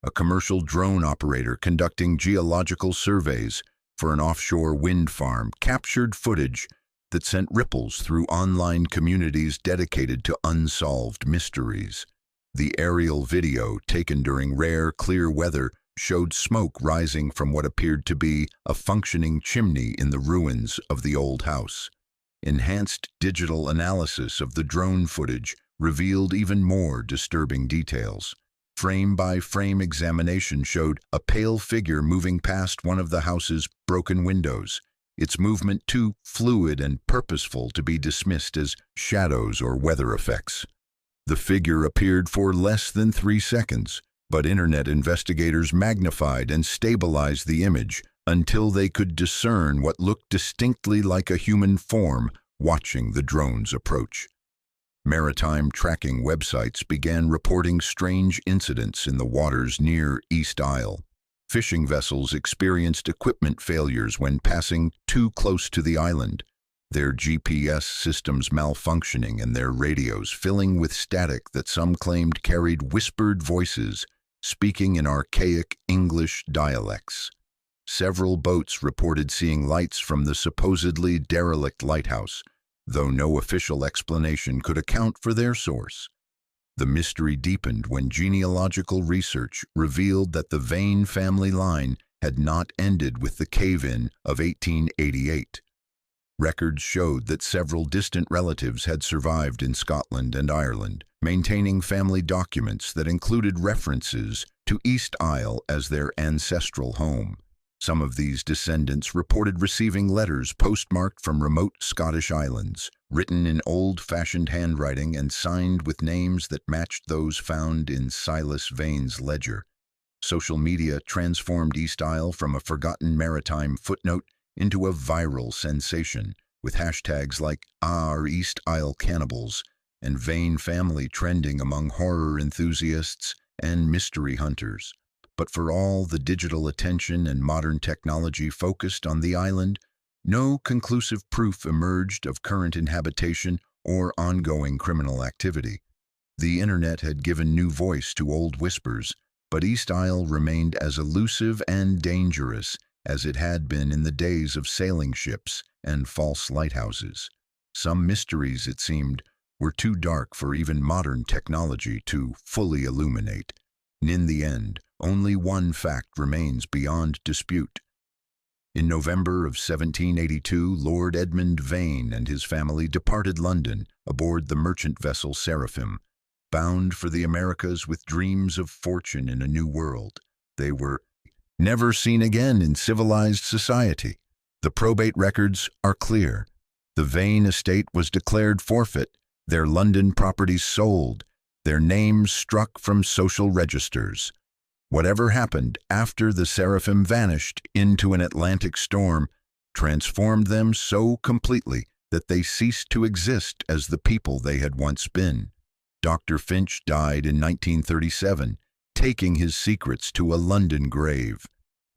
A commercial drone operator conducting geological surveys for an offshore wind farm captured footage that sent ripples through online communities dedicated to unsolved mysteries. The aerial video, taken during rare, clear weather, showed smoke rising from what appeared to be a functioning chimney in the ruins of the old house. Enhanced digital analysis of the drone footage revealed even more disturbing details. Frame-by-frame examination showed a pale figure moving past one of the house's broken windows, its movement too fluid and purposeful to be dismissed as shadows or weather effects. The figure appeared for less than 3 seconds, but internet investigators magnified and stabilized the image until they could discern what looked distinctly like a human form watching the drone's approach. Maritime tracking websites began reporting strange incidents in the waters near East Isle. Fishing vessels experienced equipment failures when passing too close to the island, their GPS systems malfunctioning and their radios filling with static that some claimed carried whispered voices speaking in archaic English dialects. Several boats reported seeing lights from the supposedly derelict lighthouse, though no official explanation could account for their source. The mystery deepened when genealogical research revealed that the Vane family line had not ended with the cave-in of 1888. Records showed that several distant relatives had survived in Scotland and Ireland, maintaining family documents that included references to East Isle as their ancestral home. Some of these descendants reported receiving letters postmarked from remote Scottish islands, written in old-fashioned handwriting and signed with names that matched those found in Silas Vane's ledger. Social media transformed East Isle from a forgotten maritime footnote into a viral sensation, with hashtags like Our East Isle Cannibals and Vane family trending among horror enthusiasts and mystery hunters. But for all the digital attention and modern technology focused on the island, no conclusive proof emerged of current inhabitation or ongoing criminal activity. The internet had given new voice to old whispers, but East Isle remained as elusive and dangerous as it had been in the days of sailing ships and false lighthouses. Some mysteries, it seemed, were too dark for even modern technology to fully illuminate. And in the end, only one fact remains beyond dispute. In November of 1782, Lord Edmund Vane and his family departed London aboard the merchant vessel Seraphim, bound for the Americas with dreams of fortune in a new world. They were never seen again in civilized society. The probate records are clear. The Vane estate was declared forfeit, their London properties sold, their names struck from social registers. Whatever happened after the Seraphim vanished into an Atlantic storm transformed them so completely that they ceased to exist as the people they had once been. Dr. Finch died in 1937, taking his secrets to a London grave.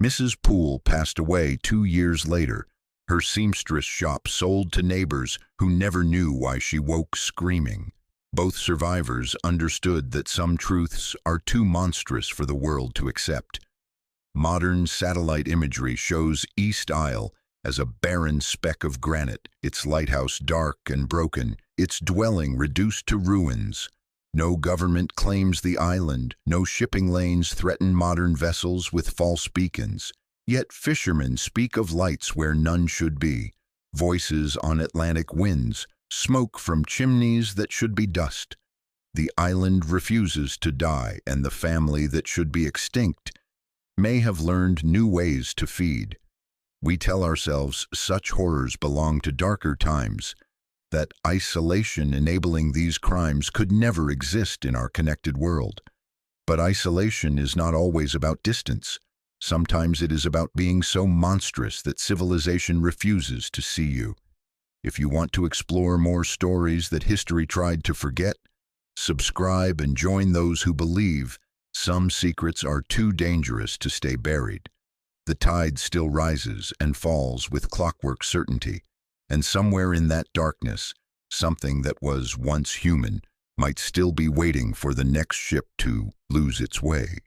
Mrs. Poole passed away 2 years later, her seamstress shop sold to neighbors who never knew why she woke screaming. Both survivors understood that some truths are too monstrous for the world to accept. Modern satellite imagery shows East Isle as a barren speck of granite, its lighthouse dark and broken, its dwelling reduced to ruins. No government claims the island, no shipping lanes threaten modern vessels with false beacons. Yet fishermen speak of lights where none should be, voices on Atlantic winds, smoke from chimneys that should be dust. The island refuses to die, and the family that should be extinct may have learned new ways to feed. We tell ourselves such horrors belong to darker times, that isolation enabling these crimes could never exist in our connected world. But isolation is not always about distance. Sometimes it is about being so monstrous that civilization refuses to see you. If you want to explore more stories that history tried to forget, subscribe and join those who believe some secrets are too dangerous to stay buried. The tide still rises and falls with clockwork certainty, and somewhere in that darkness, something that was once human might still be waiting for the next ship to lose its way.